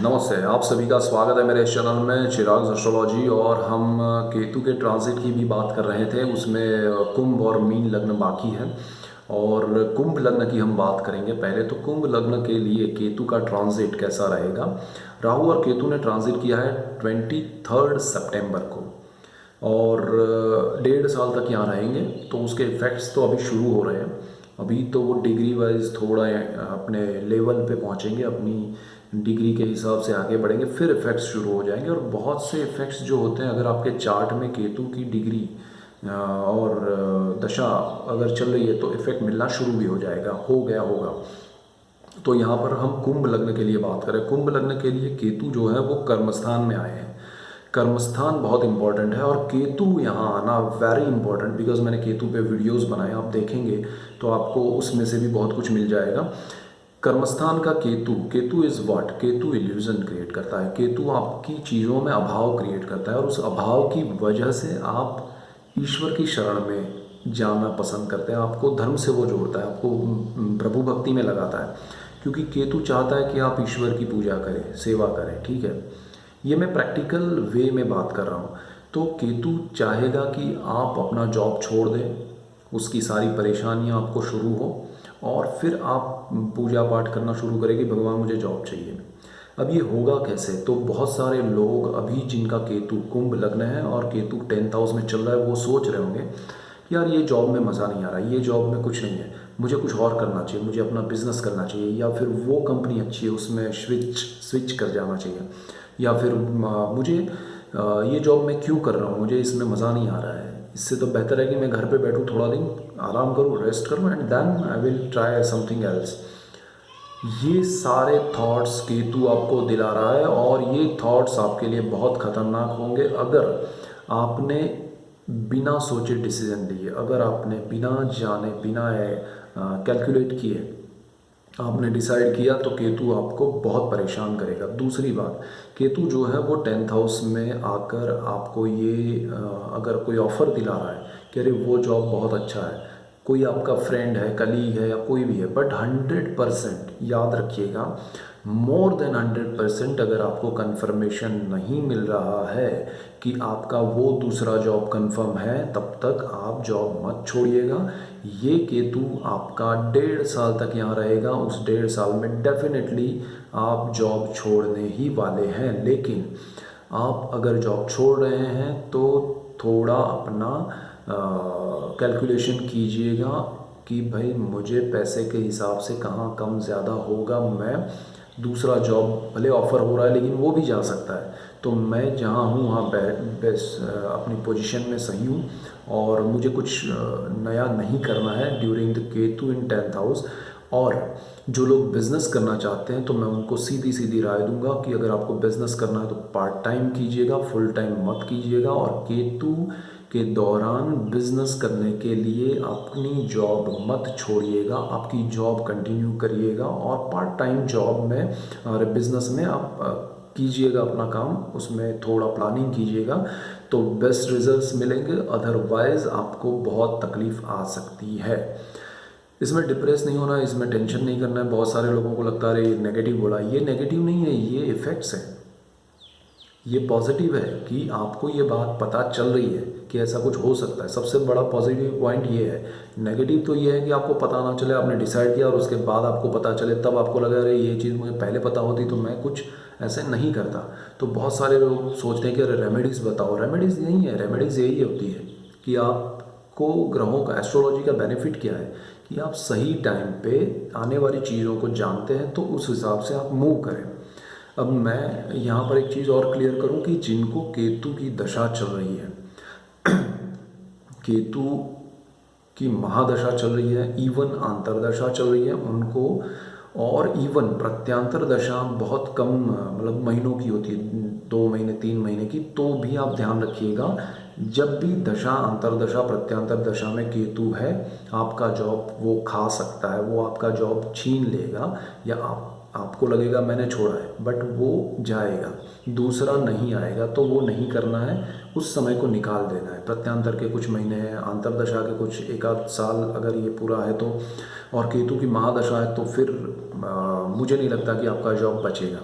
नमस्ते, आप सभी का स्वागत है मेरे इस चैनल में चिराग एस्ट्रोलॉजी। और हम केतु के ट्रांजिट की भी बात कर रहे थे। उसमें कुंभ और मीन लग्न बाकी है और कुंभ लग्न की हम बात करेंगे। पहले तो कुंभ लग्न के लिए केतु का ट्रांजिट कैसा रहेगा। राहु और केतु ने ट्रांजिट किया है 23 सितंबर को और 1.5 साल तक यहाँ रहेंगे। तो उसके इफ़ेक्ट्स तो अभी शुरू हो रहे हैं। अभी तो वो डिग्री वाइज थोड़ा अपने लेवल पे पहुँचेंगे, अपनी डिग्री के हिसाब से आगे बढ़ेंगे, फिर इफ़ेक्ट्स शुरू हो जाएंगे। और बहुत से इफ़ेक्ट्स जो होते हैं, अगर आपके चार्ट में केतु की डिग्री और दशा अगर चल रही है तो इफ़ेक्ट मिलना शुरू भी हो जाएगा, हो गया होगा। तो यहाँ पर हम कुंभ लग्न के लिए बात करें। कुंभ लग्न के लिए केतु जो है वो कर्मस्थान में आए हैं। कर्मस्थान बहुत इंपॉर्टेंट है और केतु यहाँ आना वेरी इंपॉर्टेंट, बिकॉज मैंने केतु पे वीडियोस बनाए, आप देखेंगे तो आपको उसमें से भी बहुत कुछ मिल जाएगा। कर्मस्थान का Ketu, Ketu is what, Ketu illusion create करता है। केतु आपकी चीज़ों में अभाव क्रिएट करता है और उस अभाव की वजह से आप ईश्वर की शरण में जाना पसंद करते हैं। आपको धर्म से वो जोड़ता है, आपको प्रभु भक्ति में लगाता है, क्योंकि केतु चाहता है कि आप ईश्वर की पूजा करें, सेवा करें। ठीक है, ये मैं प्रैक्टिकल वे में बात कर रहा हूँ। तो केतु चाहेगा कि आप अपना जॉब छोड़ दें, उसकी सारी परेशानियाँ आपको शुरू हो और फिर आप पूजा पाठ करना शुरू करें कि भगवान मुझे जॉब चाहिए। अब ये होगा कैसे? तो बहुत सारे लोग अभी जिनका केतु कुंभ लग्न है और केतु 10th हाउस में चल रहा है, वो सोच रहे होंगे यार ये जॉब में मज़ा नहीं आ रहा, ये जॉब में कुछ नहीं है, मुझे कुछ और करना चाहिए, मुझे अपना बिजनेस करना चाहिए, या फिर वो कंपनी अच्छी है उसमें स्विच कर जाना चाहिए, या फिर मुझे ये जॉब मैं क्यों कर रहा हूँ, मुझे इसमें मज़ा नहीं आ रहा है, इससे तो बेहतर है कि मैं घर पे बैठूँ, थोड़ा दिन आराम करूँ, रेस्ट करूँ and then I will try something else. ये सारे थॉट्स केतु आपको दिला रहा है और ये थॉट्स आपके लिए बहुत ख़तरनाक होंगे अगर आपने बिना सोचे डिसीजन लिए, अगर आपने बिना जाने बिना कैलकुलेट किए आपने डिसाइड किया, तो केतु आपको बहुत परेशान करेगा। दूसरी बात, केतु जो है वो 10th हाउस में आकर आपको ये अगर कोई ऑफ़र दिला रहा है कि अरे वो जॉब बहुत अच्छा है, कोई आपका फ्रेंड है, कलीग है या कोई भी है, बट 100% याद रखिएगा, मोर देन 100% अगर आपको कंफर्मेशन नहीं मिल रहा है कि आपका वो दूसरा जॉब कंफर्म है, तब तक आप जॉब मत छोड़िएगा। ये केतु आपका 1.5 साल तक यहाँ रहेगा। उस 1.5 साल में डेफिनेटली आप जॉब छोड़ने ही वाले हैं। लेकिन आप अगर जॉब छोड़ रहे हैं तो थोड़ा अपना कैलकुलेशन कीजिएगा कि भाई मुझे पैसे के हिसाब से कहाँ कम ज़्यादा होगा। मैं दूसरा जॉब भले ऑफ़र हो रहा है लेकिन वो भी जा सकता है, तो मैं जहाँ हूँ वहाँ बेस्ट अपनी पोजीशन में सही हूँ और मुझे कुछ नया नहीं करना है during the Ketu in 10th house. और जो लोग बिज़नेस करना चाहते हैं तो मैं उनको सीधी सीधी राय दूंगा कि अगर आपको बिज़नेस करना है तो पार्ट टाइम कीजिएगा, फुल टाइम मत कीजिएगा। और केतु के दौरान बिज़नेस करने के लिए अपनी जॉब मत छोड़िएगा, आपकी जॉब कंटिन्यू करिएगा और पार्ट टाइम जॉब में और बिज़नेस में आप कीजिएगा अपना काम, उसमें थोड़ा प्लानिंग कीजिएगा तो बेस्ट रिजल्ट्स मिलेंगे। अदरवाइज़ आपको बहुत तकलीफ़ आ सकती है। इसमें डिप्रेस नहीं होना है, इसमें टेंशन नहीं करना है। बहुत सारे लोगों को लगता है ये नेगेटिव बोला, ये नेगेटिव नहीं है, ये इफ़ेक्ट्स हैं। ये पॉजिटिव है कि आपको ये बात पता चल रही है कि ऐसा कुछ हो सकता है। सबसे बड़ा पॉजिटिव पॉइंट ये है। नेगेटिव तो ये है कि आपको पता ना चले, आपने डिसाइड किया और उसके बाद आपको पता चले, तब आपको लगा अरे ये चीज़ मुझे पहले पता होती तो मैं कुछ ऐसे नहीं करता। तो बहुत सारे लोग सोचते हैं कि अरे रेमेडीज़ बताओ, रेमेडीज़ नहीं है। रेमेडीज़ यही होती है कि आपको ग्रहों का, एस्ट्रोलॉजी का बेनिफिट क्या है कि आप सही टाइम पे आने वाली चीज़ों को जानते हैं तो उस हिसाब से आप मूव करें। अब मैं यहाँ पर एक चीज़ और क्लियर करूँ कि जिनको केतु की दशा चल रही है, केतु की महादशा चल रही है, इवन अंतरदशा चल रही है उनको, और इवन प्रत्यांतर दशा बहुत कम मतलब महीनों की होती है, 2 महीने 3 महीने की, तो भी आप ध्यान रखिएगा जब भी दशा अंतरदशा प्रत्यांतर दशा में केतु है, आपका जॉब वो खा सकता है, वो आपका जॉब छीन लेगा, या आपको लगेगा मैंने छोड़ा है, बट वो जाएगा, दूसरा नहीं आएगा। तो वो नहीं करना है, उस समय को निकाल देना है। प्रत्यांतर के कुछ महीने हैं, अंतरदशा के कुछ 1 आध साल अगर ये पूरा है तो, और केतु की महादशा है तो फिर मुझे नहीं लगता कि आपका जॉब बचेगा।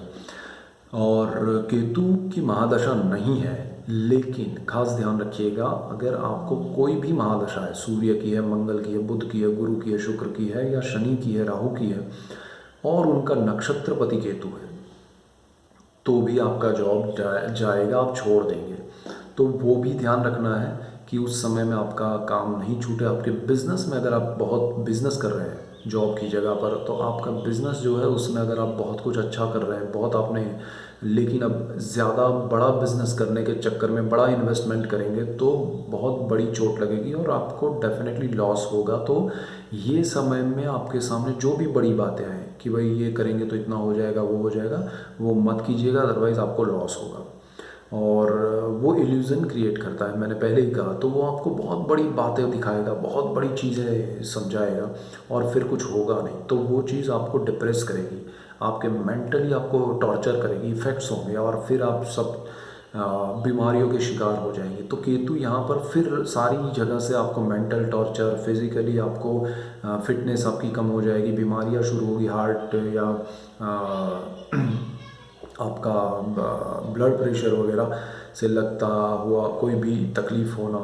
और केतु की महादशा नहीं है, लेकिन खास ध्यान रखिएगा, अगर आपको कोई भी महादशा है, सूर्य की है, मंगल की है, बुध की है, गुरु की है, शुक्र की है, या शनि की है, राहु की है, और उनका नक्षत्रपति केतु है, तो भी आपका जॉब जाएगा, आप छोड़ देंगे। तो वो भी ध्यान रखना है कि उस समय में आपका काम नहीं छूटे। आपके बिज़नेस में अगर आप बहुत बिज़नेस कर रहे हैं जॉब की जगह पर, तो आपका बिज़नेस जो है उसमें अगर आप बहुत कुछ अच्छा कर रहे हैं, बहुत आपने, लेकिन अब ज़्यादा बड़ा बिज़नेस करने के चक्कर में बड़ा इन्वेस्टमेंट करेंगे तो बहुत बड़ी चोट लगेगी और आपको डेफिनेटली लॉस होगा। तो ये समय में आपके सामने जो भी बड़ी बातें आएँ कि भाई ये करेंगे तो इतना हो जाएगा, वो हो जाएगा, वो मत कीजिएगा, अदरवाइज़ आपको लॉस होगा। और वो इल्यूज़न क्रिएट करता है, मैंने पहले ही कहा। तो वो आपको बहुत बड़ी बातें दिखाएगा, बहुत बड़ी चीज़ें समझाएगा, और फिर कुछ होगा नहीं, तो वो चीज़ आपको डिप्रेस करेगी, आपके मेंटली आपको टॉर्चर करेगी, इफ़ेक्ट्स होंगे, और फिर आप सब बीमारियों के शिकार हो जाएंगे। तो केतु यहाँ पर फिर सारी जगह से आपको मेंटल टॉर्चर, फिज़िकली आपको फिटनेस आपकी कम हो जाएगी, बीमारियाँ शुरू होगी, हार्ट या आपका ब्लड प्रेशर वगैरह से लगता हुआ कोई भी तकलीफ़ होना।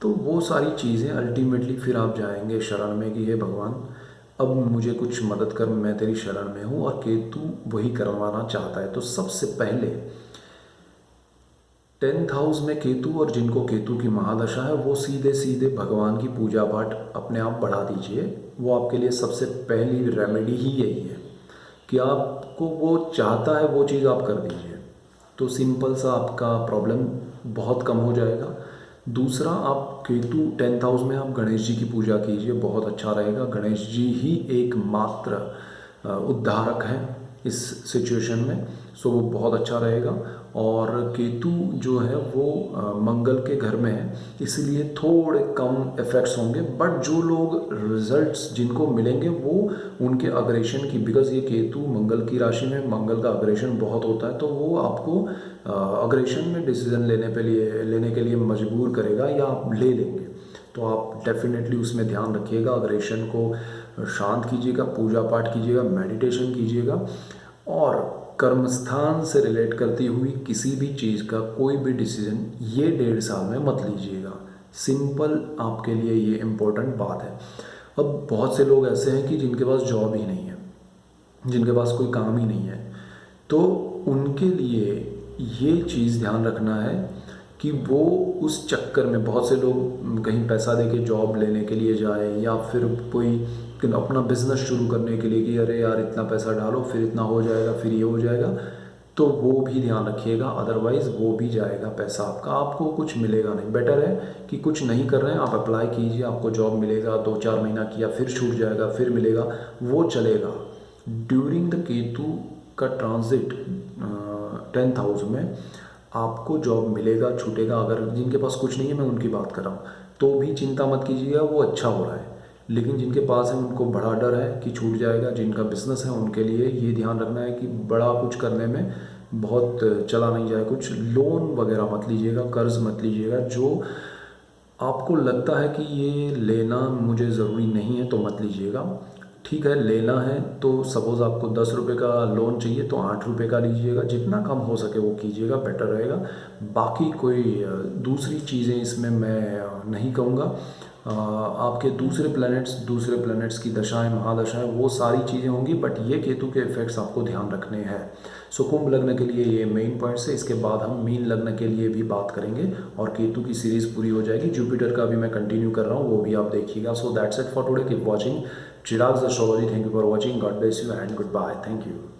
तो वो सारी चीज़ें अल्टीमेटली फिर आप जाएंगे शरण में कि हे भगवान, अब मुझे कुछ मदद कर, मैं तेरी शरण में हूँ। और केतु वही करवाना चाहता है। तो सबसे पहले 10th हाउस में केतु, और जिनको केतु की महादशा है वो सीधे सीधे भगवान की पूजा पाठ अपने आप बढ़ा दीजिए। वो आपके लिए सबसे पहली रेमेडी ही यही है कि आपको वो चाहता है वो चीज़ आप कर दीजिए, तो सिंपल सा आपका प्रॉब्लम बहुत कम हो जाएगा। दूसरा, आप केतु 10th हाउस में आप गणेश जी की पूजा कीजिए, बहुत अच्छा रहेगा। गणेश जी ही एकमात्र उद्धारक हैं इस सिचुएशन में, सो वो बहुत अच्छा रहेगा। और केतु जो है वो मंगल के घर में है, इसलिए थोड़े कम इफ़ेक्ट्स होंगे, बट जो लोग रिजल्ट्स जिनको मिलेंगे वो उनके अग्रेशन की, बिकॉज ये केतु मंगल की राशि में, मंगल का अग्रेशन बहुत होता है, तो वो आपको अग्रेशन में डिसीजन लेने के लिए मजबूर करेगा, या आप ले लेंगे। तो आप डेफिनेटली उसमें ध्यान रखिएगा, अग्रेशन को शांत कीजिएगा, पूजा पाठ कीजिएगा, मेडिटेशन कीजिएगा, और कर्मस्थान से रिलेट करती हुई किसी भी चीज़ का कोई भी डिसीजन ये 1.5 साल में मत लीजिएगा। सिंपल आपके लिए ये इम्पोर्टेंट बात है। अब बहुत से लोग ऐसे हैं कि जिनके पास जॉब ही नहीं है, जिनके पास कोई काम ही नहीं है, तो उनके लिए ये चीज़ ध्यान रखना है कि वो उस चक्कर में, बहुत से लोग कहीं पैसा दे के जॉब लेने के लिए जाए, या फिर कोई अपना बिज़नेस शुरू करने के लिए कि अरे यार इतना पैसा डालो, फिर इतना हो जाएगा, फिर ये हो जाएगा, तो वो भी ध्यान रखिएगा, अदरवाइज़ वो भी जाएगा पैसा आपका, आपको कुछ मिलेगा नहीं। बेटर है कि कुछ नहीं कर रहे हैं, आप अप्लाई कीजिए, आपको जॉब मिलेगा, 2-4 महीना किया, फिर छूट जाएगा, फिर मिलेगा, वो चलेगा। ड्यूरिंग द केतु का ट्रांजिट 10th हाउस में आपको जॉब मिलेगा, छूटेगा। अगर जिनके पास कुछ नहीं है, मैं उनकी बात कर रहा हूँ, तो भी चिंता मत कीजिएगा, वो अच्छा हो रहा है। लेकिन जिनके पास है उनको बड़ा डर है कि छूट जाएगा, जिनका बिज़नेस है उनके लिए ये ध्यान रखना है कि बड़ा कुछ करने में बहुत चला नहीं जाए। कुछ लोन वगैरह मत लीजिएगा, कर्ज़ मत लीजिएगा, जो आपको लगता है कि ये लेना मुझे ज़रूरी नहीं है तो मत लीजिएगा। ठीक है, लेना है तो सपोज़ आपको 10 रुपये का लोन चाहिए तो 8 रुपये का लीजिएगा, जितना कम हो सके वो कीजिएगा, बेटर रहेगा। बाकी कोई दूसरी चीज़ें इसमें मैं नहीं कहूँगा। आपके दूसरे प्लैनेट्स की दशाएं, महादशाएं, वो सारी चीज़ें होंगी, बट ये केतु के इफ़ेक्ट्स आपको ध्यान रखने हैं। सो कुंभ लग्न के लिए ये मेन पॉइंट्स है। इसके बाद हम मीन लग्न के लिए भी बात करेंगे और केतु की सीरीज़ पूरी हो जाएगी। जुपिटर का भी मैं कंटिन्यू कर रहा हूँ, वो भी आप देखिएगा। So that's it for today, keep watching Chirag's astrology. Thank you for watching, God bless you and goodbye, thank you.